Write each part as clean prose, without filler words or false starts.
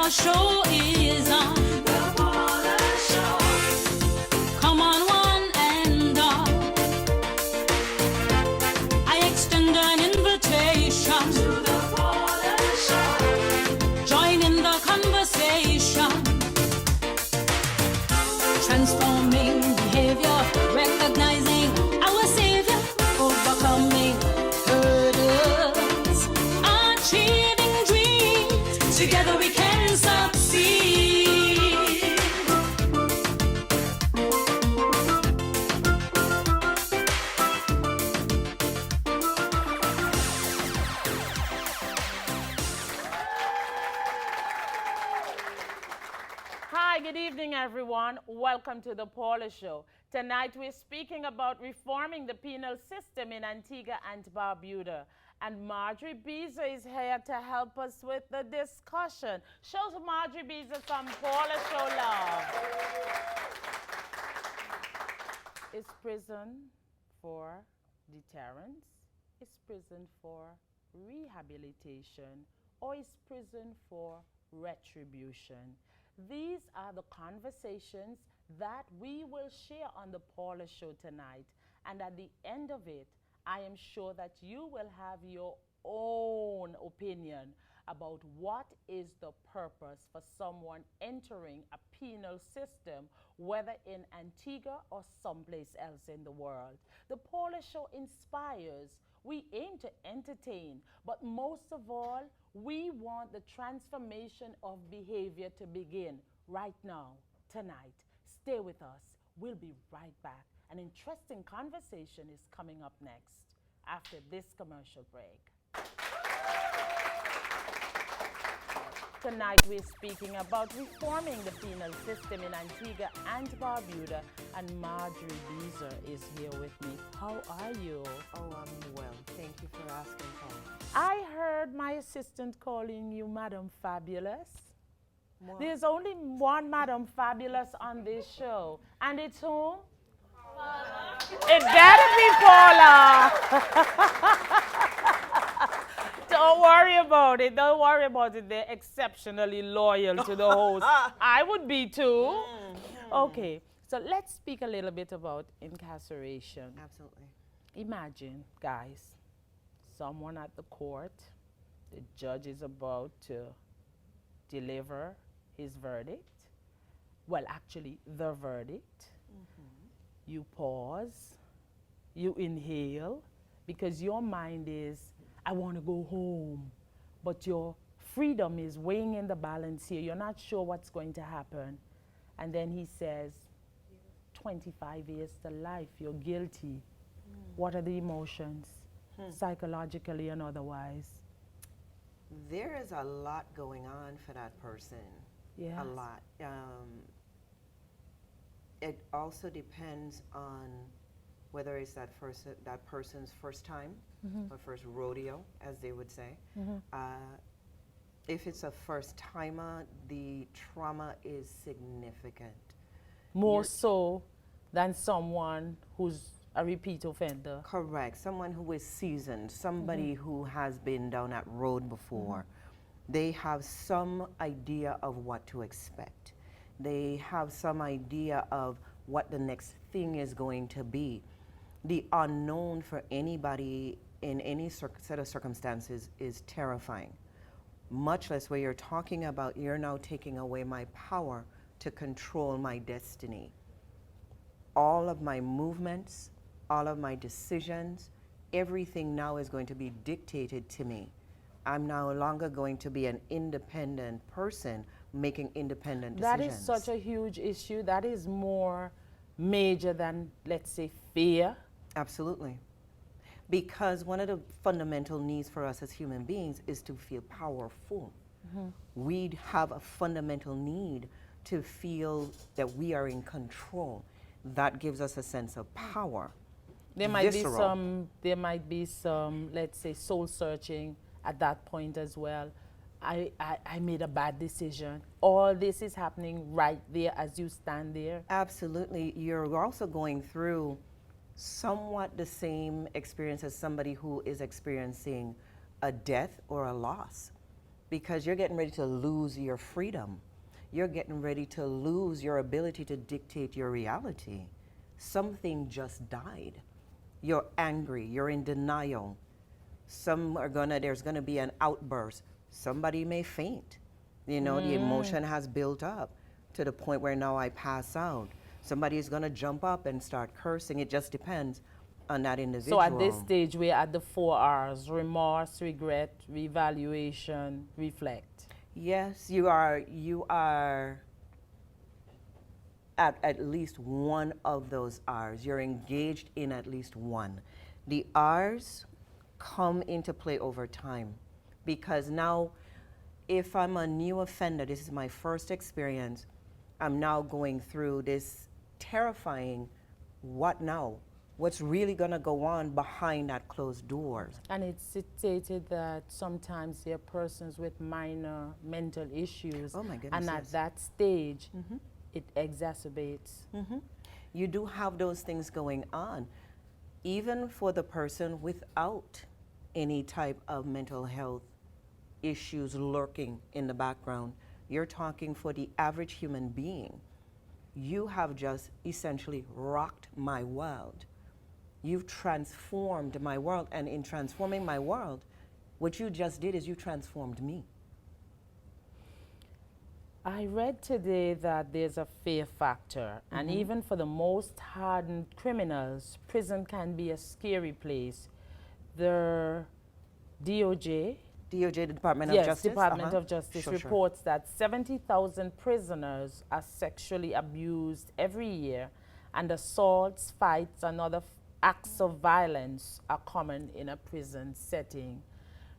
Paula Show is on. The Paula Show. Come on, one and all. I extend an invitation to the Paula Show. Join in the conversation. Transforming behavior, recognizing our savior, overcoming hurdles, achieving dreams. Together we can succeed. Hi, good evening, everyone. Welcome to the Paula Show. Tonight, we're speaking about reforming the penal system in Antigua and Barbuda. And Marjorie Beezer is here to help us with the discussion. Show Marjorie Beezer some Paula Show love. Is prison for deterrence? Is prison for rehabilitation? Or is prison for retribution? These are the conversations that we will share on the Paula Show tonight. And at the end of it, I am sure that you will have your own opinion about what is the purpose for someone entering a penal system, whether in Antigua or someplace else in the world. The Paula Show inspires. We aim to entertain, but most of all, we want the transformation of behavior to begin right now, tonight. Stay with us. We'll be right back. An interesting conversation is coming up next after this commercial break. Tonight we're speaking about reforming the penal system in Antigua and Barbuda, and Marjorie Beezer is here with me. How are you? Oh, I'm well. Thank you for asking, Paula. I heard my assistant calling you Madam Fabulous. What? There's only one Madam Fabulous on this show, and it's whom? Paula. It gotta be Paula. Don't worry about it. Don't worry about it. They're exceptionally loyal to the host. I would be too. Okay, so let's speak a little bit about incarceration. Absolutely. Imagine, guys, someone at the court, the judge is about to deliver his verdict. Well, actually, the verdict. You pause, you inhale, because your mind is, I want to go home. But your freedom is weighing in the balance here. You're not sure what's going to happen. And then he says, 25 years to life, you're guilty. What are the emotions, psychologically and otherwise? There is a lot going on for that person. Yes. A lot. It also depends on whether it's that person's first time or first rodeo, as they would say. If it's a first timer, the trauma is significant. More so than someone who's a repeat offender. Correct. Someone who is seasoned, somebody who has been down that road before. They have some idea of what to expect. They have some idea of what the next thing is going to be. The unknown for anybody in any set of circumstances is terrifying. Much less where you're talking about, you're now taking away my power to control my destiny. All of my movements, all of my decisions, everything now is going to be dictated to me. I'm no longer going to be an independent person making independent decisions. That is such a huge issue. That is more major than, let's say, fear. Absolutely. Because one of the fundamental needs for us as human beings is to feel powerful. We have a fundamental need to feel that we are in control. That gives us a sense of power. There might Visceral. be some, let's say, soul searching at that point as well. I made a bad decision. All this is happening right there as you stand there. Absolutely. You're also going through somewhat the same experience as somebody who is experiencing a death or a loss. because you're getting ready to lose your freedom. You're getting ready to lose your ability to dictate your reality. Something just died. You're angry, you're in denial. There's gonna be an outburst. Somebody may faint. You know, the emotion has built up to the point where now I pass out. Somebody is gonna jump up and start cursing. It just depends on that individual. So at this stage, we're at the 4 R's: remorse, regret, reevaluation, reflect. Yes, you are at least one of those R's. You're engaged in at least one. The R's come into play over time, because now if I'm a new offender, this is my first experience, I'm now going through this terrifying, what now? What's really gonna go on behind that closed doors? And it's stated that sometimes there are persons with minor mental issues. Oh my goodness, and at yes. that stage, it exacerbates. You do have those things going on, even for the person without any type of mental health issues lurking in the background. You're talking for the average human being. You have just essentially rocked my world. You've transformed my world, and in transforming my world, what you just did is you transformed me. I read today that there's a fear factor, and even for the most hardened criminals, prison can be a scary place. The DOJ, DOJ, the Department of yes, Justice? Department of Justice Sure. reports that 70,000 prisoners are sexually abused every year, and assaults, fights, and other acts of violence are common in a prison setting.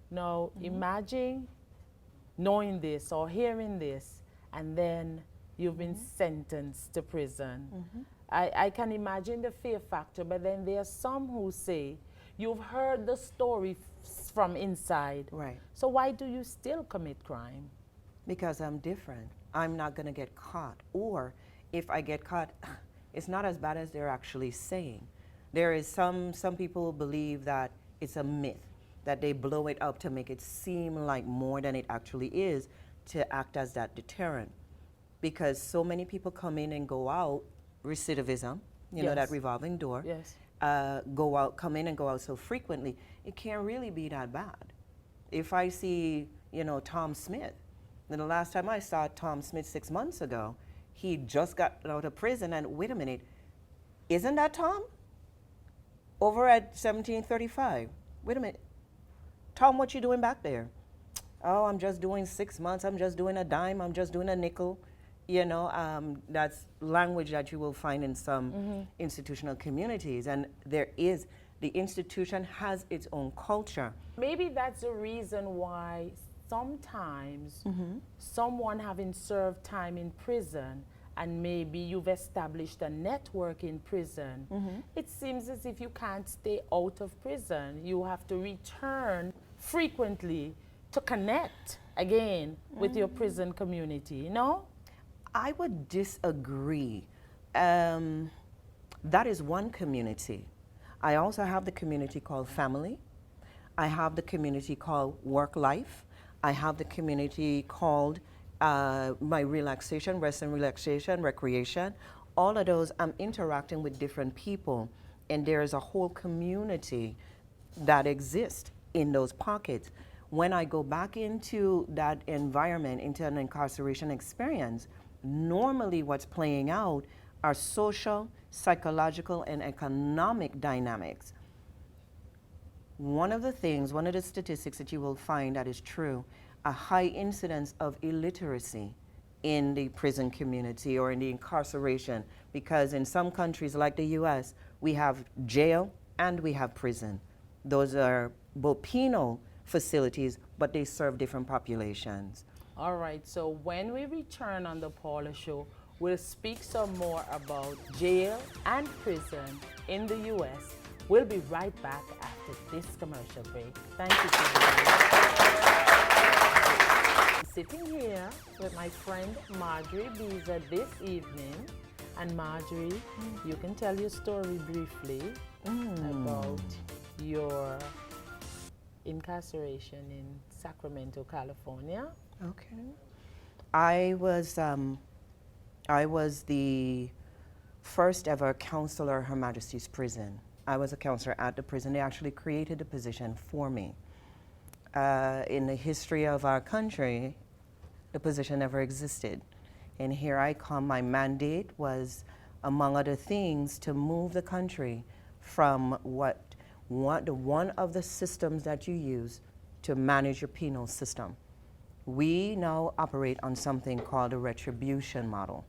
Now, imagine knowing this or hearing this, and then you've been sentenced to prison. I can imagine the fear factor, but then there are some who say, you've heard the story from inside. Right. So why do you still commit crime? Because I'm different. I'm not gonna get caught. Or if I get caught, it's not as bad as they're actually saying. There is some people who believe that it's a myth, that they blow it up to make it seem like more than it actually is, to act as that deterrent. Because so many people come in and go out, recidivism, you know, that Yes. revolving door. Yes. Come in and go out so frequently, it can't really be that bad. If I see, you know, Tom Smith, then the last time I saw Tom Smith 6 months ago, he just got out of prison, and wait a minute, isn't that Tom? Over at 1735. Wait a minute. Tom, what you doing back there? Oh, I'm just doing 6 months. I'm just doing a dime. I'm just doing a nickel. You know, that's language that you will find in some institutional communities. And the institution has its own culture. Maybe that's the reason why sometimes someone having served time in prison, and maybe you've established a network in prison, it seems as if you can't stay out of prison. You have to return frequently to connect again with your prison community, you know? I would disagree. That is one community. I also have the community called family. I have the community called work life. I have the community called my relaxation, rest and relaxation, recreation. All of those, I'm interacting with different people, and there is a whole community that exists in those pockets. When I go back into that environment, into an incarceration experience, normally what's playing out are social, psychological, and economic dynamics. One of the statistics that you will find that is true, a high incidence of illiteracy in the prison community or in the incarceration, because in some countries like the US, we have jail and we have prison. Those are both penal facilities, but they serve different populations. All right, so when we return on the Paula Show, we'll speak some more about jail and prison in the U.S. We'll be right back after this commercial break. Thank you for being here. Sitting here with my friend Marjorie Beezer this evening. And Marjorie, you can tell your story briefly about your incarceration in Sacramento, California. Okay. I was the first ever counselor at Her Majesty's Prison. I was a counselor at the prison. They actually created the position for me. In the history of our country, the position never existed. And here I come. My mandate was, among other things, to move the country from one of the systems that you use to manage your penal system. We now operate on something called a retribution model.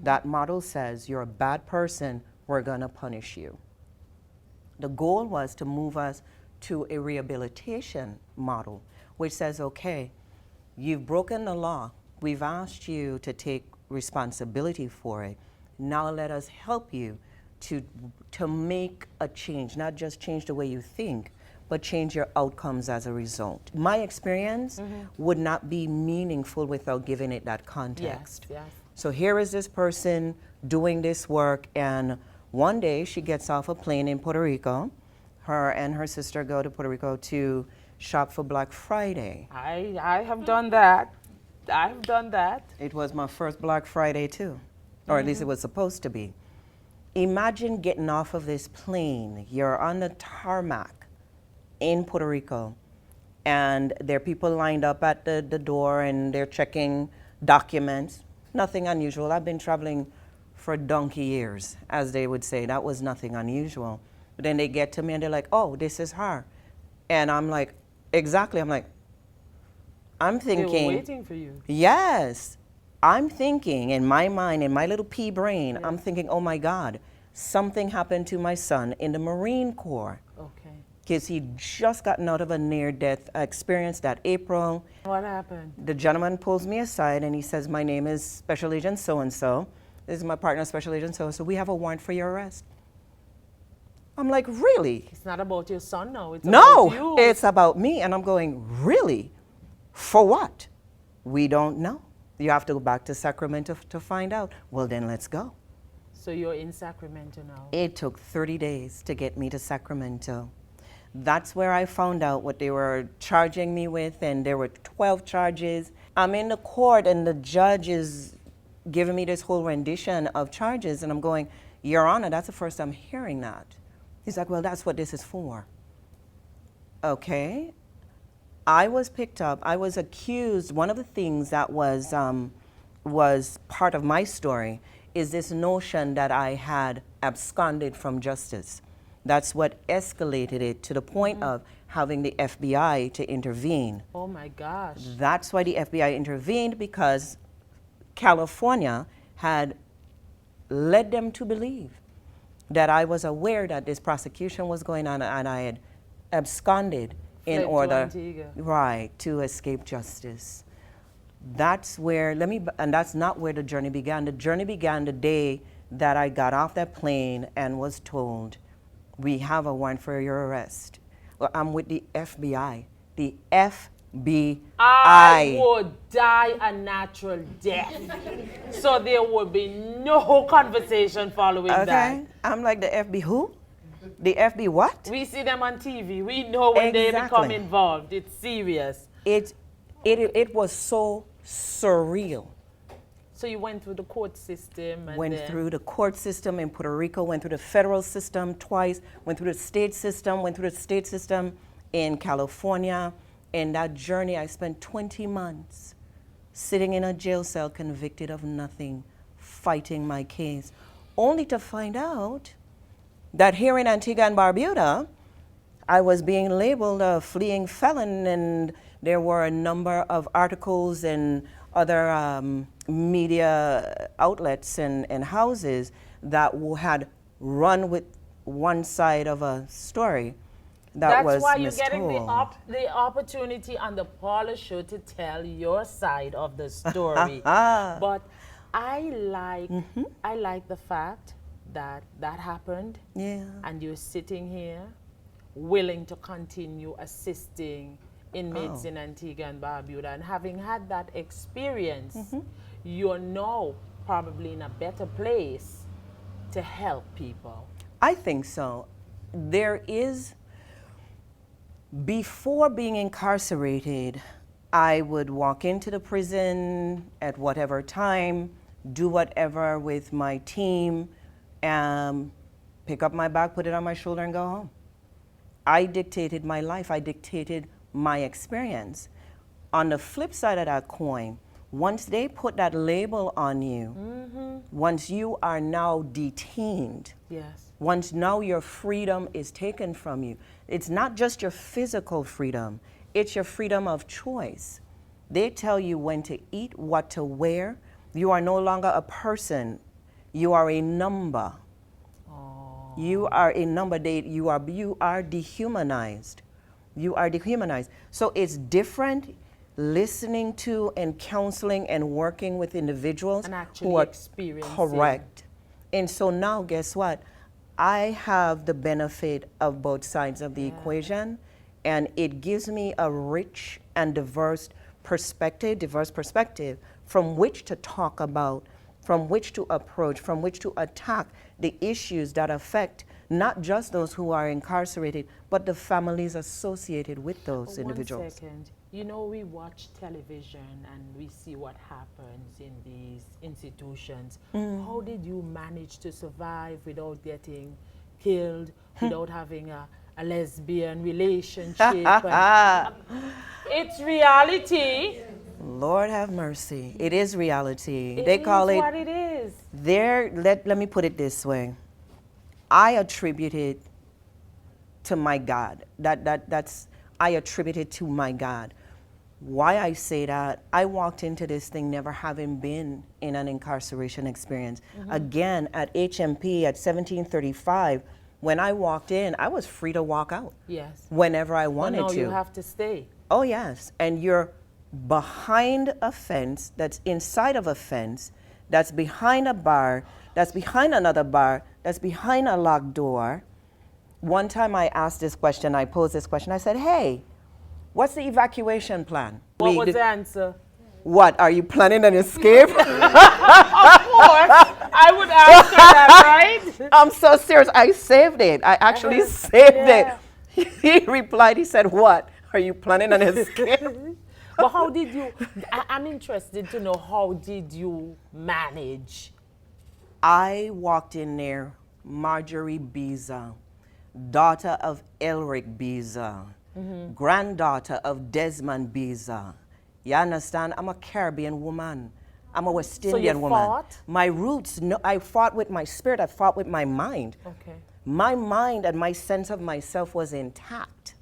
That model says you're a bad person, we're going to punish you. The goal was to move us to a rehabilitation model, which says, okay, you've broken the law. We've asked you to take responsibility for it. Now let us help you to make a change, not just change the way you think, but change your outcomes as a result. My experience would not be meaningful without giving it that context. Yes, yes. So here is this person doing this work, and one day she gets off a plane in Puerto Rico. Her and her sister go to Puerto Rico to shop for Black Friday. I have done that. I've done that. It was my first Black Friday too, or at least it was supposed to be. Imagine getting off of this plane. You're on the tarmac in Puerto Rico, and there are people lined up at the door, and they're checking documents. Nothing unusual. I've been traveling for donkey years, as they would say. That was nothing unusual. But then they get to me and they're like, oh, this is her. And I'm like, exactly. I'm thinking. They were waiting for you. Yes. I'm thinking in my mind, in my little pea brain, I'm thinking, oh my God, something happened to my son in the Marine Corps. Okay. Because he'd just gotten out of a near-death experience that April. What happened? The gentleman pulls me aside and he says, my name is Special Agent so-and-so. This is my partner, Special Agent so-and-so. We have a warrant for your arrest. I'm like, really? It's not about your son now. It's No, about you. it's about me. And I'm going, really? For what? We don't know. You have to go back to Sacramento to find out. Well, then let's go. So you're in Sacramento now. It took 30 days to get me to Sacramento. That's where I found out what they were charging me with, and there were 12 charges. I'm in the court, and the judge is giving me this whole rendition of charges, and I'm going, Your Honor, that's the first time hearing that. He's like, well, that's what this is for. Okay. I was picked up. I was accused. One of the things that was part of my story is this notion that I had absconded from justice. That's what escalated it to the point of having the FBI to intervene. Oh my gosh. That's why the FBI intervened, because California had led them to believe that I was aware that this prosecution was going on and I had absconded in order, right, to escape justice. That's where, and that's not where the journey began. The journey began the day that I got off that plane and was told, we have a warrant for your arrest. Well, I'm with the FBI. The FBI. I would die a natural death. So there would be no conversation following that. I'm like, the FB who? The FB what? We see them on TV. We know when they become involved. It's serious. It was so surreal. So you went through the court system and went through the court system in Puerto Rico, went through the federal system twice, went through the state system, in California. In that journey, I spent 20 months sitting in a jail cell convicted of nothing, fighting my case, only to find out that here in Antigua and Barbuda, I was being labeled a fleeing felon, and there were a number of articles and other media outlets and houses that had run with one side of a story that was That's why you're mistold. getting the opportunity on the Paula Show to tell your side of the story. But I like the fact that happened, and you're sitting here willing to continue assisting inmates in Antigua and Barbuda, and having had that experience, you're now probably in a better place to help people. I think so. There is, Before being incarcerated, I would walk into the prison at whatever time, do whatever with my team, pick up my bag, put it on my shoulder, and go home. I dictated my life. I dictated my experience. On the flip side of that coin, once they put that label on you, once you are now detained, Yes. once now your freedom is taken from you, it's not just your physical freedom, it's your freedom of choice. They tell you when to eat, what to wear. You are no longer a person, you are a number. You are a number. You are dehumanized. You are dehumanized. So it's different listening to and counseling and working with individuals And actually who are experiencing. correct. And so now, guess what? I have the benefit of both sides of the equation, and it gives me a rich and diverse perspective from which to talk about, from which to approach, from which to attack the issues that affect not just those who are incarcerated, but the families associated with those individuals. 1 second. You know, we watch television and we see what happens in these institutions. How did you manage to survive without getting killed, without having a lesbian relationship? It's reality. Lord have mercy. It is reality. It They call is it what it is. let me put it this way. I attribute it to my God. I attribute it to my God. Why I say that, I walked into this thing never having been in an incarceration experience. Again, at HMP at 1735, when I walked in, I was free to walk out. Yes. Whenever I But wanted now to. you have to stay. Oh, yes. And you're behind a fence, that's inside of a fence, that's behind a bar, that's behind another bar, that's behind a locked door. One time I asked this question, I posed this question, I said, hey, what's the evacuation plan? What was the answer? What, are you planning an escape? Of course, I would answer that, right? I'm so serious, I saved it. I actually saved it. He replied, he said, what? Are you planning an escape? But how did you, I'm interested to know, how did you manage? I walked in there, Marjorie Biza, daughter of Elric Biza, granddaughter of Desmond Biza. You understand? I'm a Caribbean woman. I'm a West Indian woman. Fought? My roots, no, I fought with my spirit, I fought with my mind. Okay. My mind and my sense of myself was intact.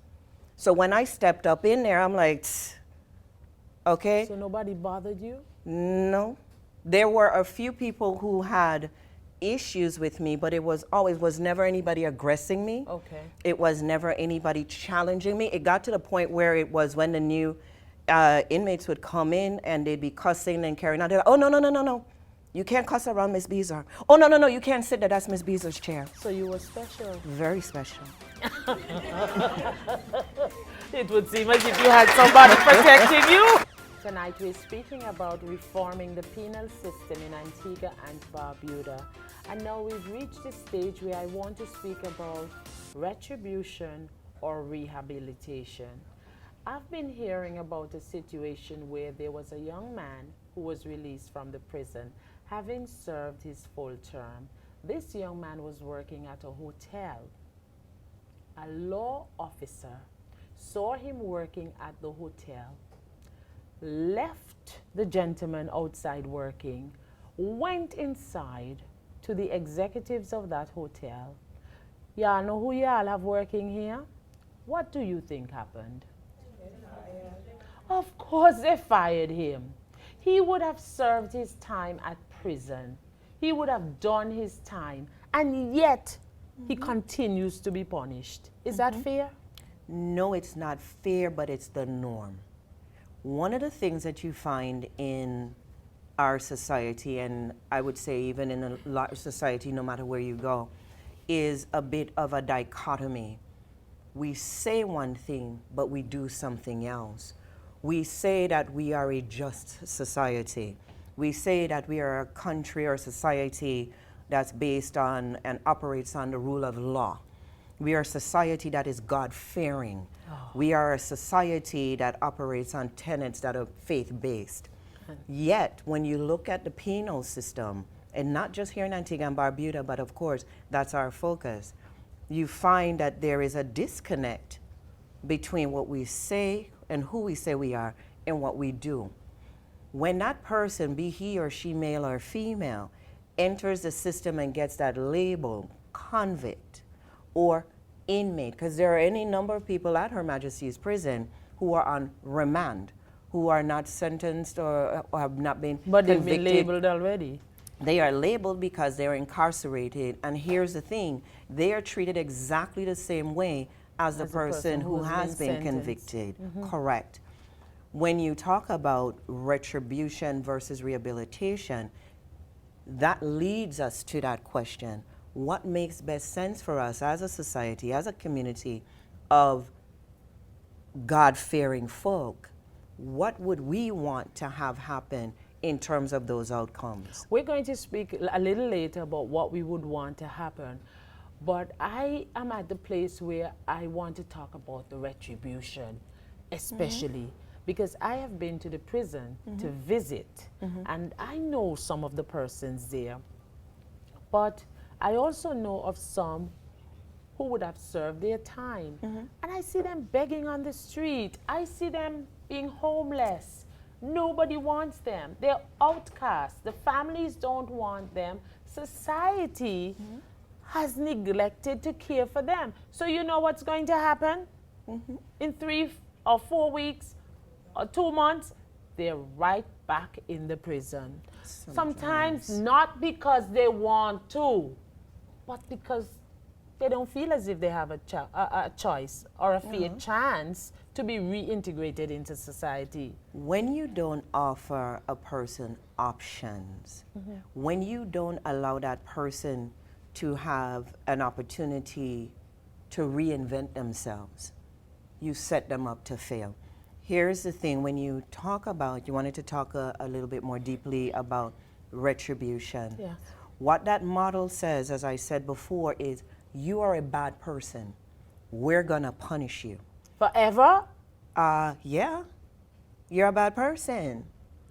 So when I stepped up in there, I'm like, okay. So nobody bothered you? No. There were a few people who had issues with me, but it was never anybody aggressing me. Okay. It was never anybody challenging me. It got to the point where it was when the new inmates would come in and they'd be cussing and carrying on. They're like, oh, no. You can't cuss around Miss Beezer. Oh, no, you can't sit there. That's Miss Beezer's chair. So you were special. Very special. It would seem as if you had somebody protecting you. Tonight we're speaking about reforming the penal system in Antigua and Barbuda. And now we've reached the stage where I want to speak about retribution or rehabilitation. I've been hearing about a situation where there was a young man who was released from the prison, having served his full term. This young man was working at a hotel. A law officer saw him working at the hotel, left the gentleman outside working, went inside to the executives of that hotel. Y'all know who y'all have working here? What do you think happened? Of course they fired him. He would have served his time at prison. He would have done his time, and yet he continues to be punished. Is that fair? No, it's not fair, but it's the norm. One of the things that you find in our society, and I would say even in a large society, no matter where you go, is a bit of a dichotomy. We say one thing, but we do something else. We say that we are a just society. We say that we are a country or society that's based on and operates on the rule of law. We are a society that is God-fearing. We are a society that operates on tenets that are faith-based. Yet, when you look at the penal system, and not just here in Antigua and Barbuda, but of course, that's our focus, you find that there is a disconnect between what we say and who we say we are and what we do. When that person, be he or she male or female, enters the system and gets that label, convict or inmate, because there are any number of people at Her Majesty's prison who are on remand, who are not sentenced or have not been But convicted. they've been labeled already. They are labeled because they're incarcerated, and here's the thing, they are treated exactly the same way as the person who has been convicted. Correct. When you talk about retribution versus rehabilitation, that leads us to that question. What makes best sense for us as a society, as a community of God-fearing folk? What would we want to have happen in terms of those outcomes? We're going to speak a little later about what we would want to happen. But I am at the place where I want to talk about the retribution, especially because I have been to the prison to visit, and I know some of the persons there. But I also know of some who would have served their time. And I see them begging on the street. I see them being homeless. Nobody wants them. They're outcasts. The families don't want them. Society has neglected to care for them. So you know what's going to happen? In 3 or 4 weeks or 2 months, they're right back in the prison. Sometimes not because they want to, but because they don't feel as if they have a choice or a fair chance to be reintegrated into society. When you don't offer a person options, when you don't allow that person to have an opportunity to reinvent themselves, you set them up to fail. Here's the thing, when you talk about, you wanted to talk a little bit more deeply about retribution. Yes. What that model says, as I said before, is you are a bad person. We're gonna punish you. Forever? Yeah, you're a bad person.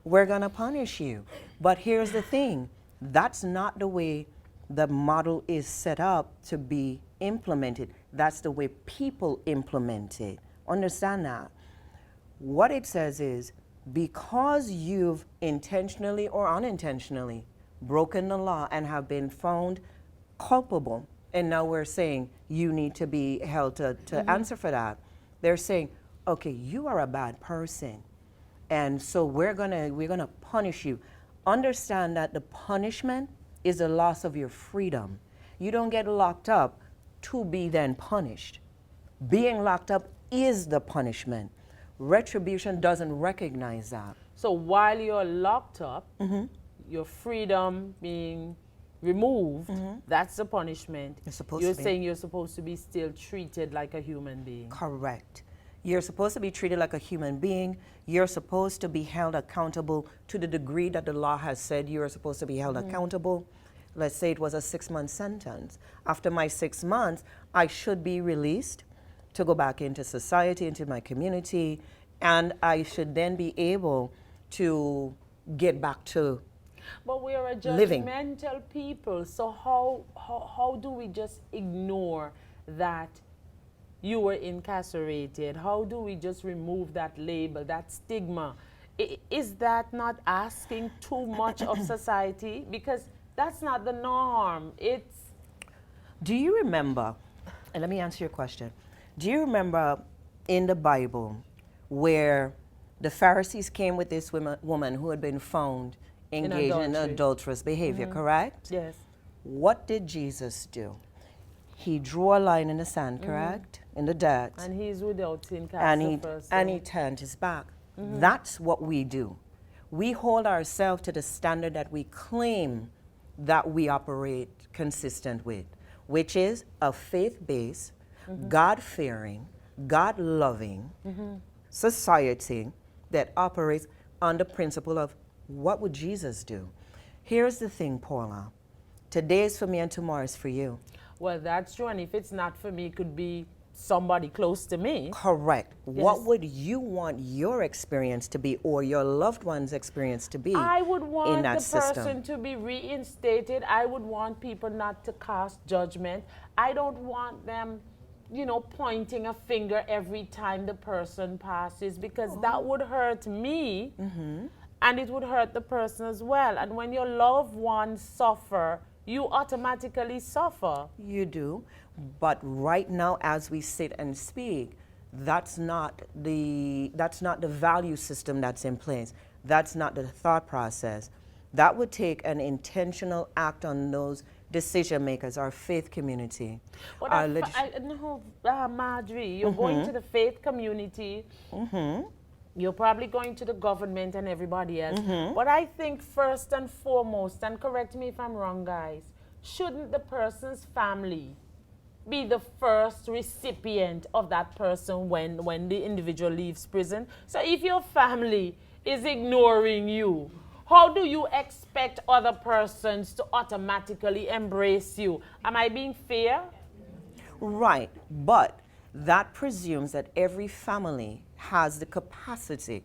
We're gonna punish you. But here's the thing, that's not the way the model is set up to be implemented. That's the way people implement it. Understand that? What it says is, because you've intentionally or unintentionally broken the law and have been found culpable, and now we're saying you need to be held to answer for that. They're saying, okay, you are a bad person, and so we're gonna punish you. Understand that the punishment is the loss of your freedom. You don't get locked up to be then punished. Being locked up is the punishment. Retribution doesn't recognize that. So while you're locked up, your freedom being removed, that's the punishment. It's supposed You're to be. saying you're supposed to be still treated like a human being. Correct. You're supposed to be treated like a human being. You're supposed to be held accountable to the degree that the law has said you are supposed to be held accountable. Let's say it was a 6-month sentence. After my 6 months, I should be released to go back into society, into my community, and I should then be able to get back to But we are a living. judgmental people, so how do we just ignore that you were incarcerated? How do we just remove that label, that stigma? Is that not asking too much of society? Because that's not the norm. Do you remember, and let me answer your question, do you remember in the Bible where the Pharisees came with this woman who had been found engaged in adulterous behavior, correct? Yes. What did Jesus do? He drew a line in the sand, correct? In the dirt. And he's without sin cast And the first and he stone. turned his back. That's what we do. We hold ourselves to the standard that we claim that we operate consistent with, which is a faith-based, God-fearing, God-loving society that operates on the principle of what would Jesus do? Here's the thing, Paula. Today is for me and tomorrow is for you. Well, that's true. And if it's not for me, it could be somebody close to me. Correct. Yes. What would you want your experience to be, or your loved one's experience to be I would want in that the system? person to be reinstated. I would want people not to cast judgment. I don't want them, you know, pointing a finger every time the person passes, because that would hurt me and it would hurt the person as well. And when your loved ones suffer, you automatically suffer. You do, but right now, as we sit and speak, that's not the value system that's in place. That's not the thought process. That would take an intentional act on those decision makers, our faith community. But I know, Marjorie, you're going to the faith community. You're probably going to the government and everybody else. But I think first and foremost, and correct me if I'm wrong, guys, shouldn't the person's family be the first recipient of that person when the individual leaves prison? So if your family is ignoring you, how do you expect other persons to automatically embrace you? Am I being fair? Right, but that presumes that every family has the capacity.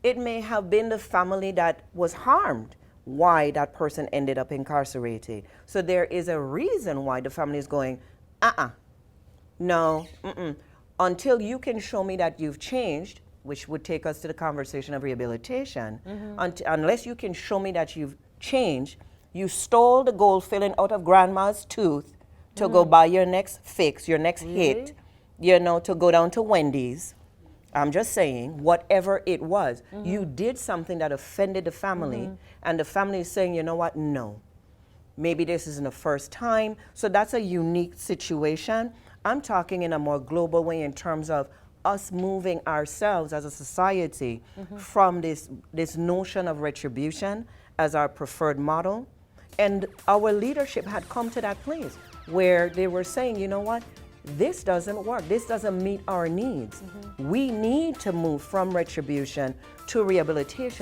It may have been the family that was harmed why that person ended up incarcerated. So there is a reason why the family is going, no, until you can show me that you've changed, which would take us to the conversation of rehabilitation. Unless you can show me that you've changed, you stole the gold filling out of grandma's tooth to go buy your next fix, your next hit, you know, to go down to Wendy's. I'm just saying, whatever it was, you did something that offended the family, and the family is saying, you know what, no. Maybe this isn't the first time. So that's a unique situation. I'm talking in a more global way in terms of us moving ourselves as a society from this notion of retribution as our preferred model. And our leadership had come to that place where they were saying, you know what, this doesn't work. This doesn't meet our needs. We need to move from retribution to rehabilitation.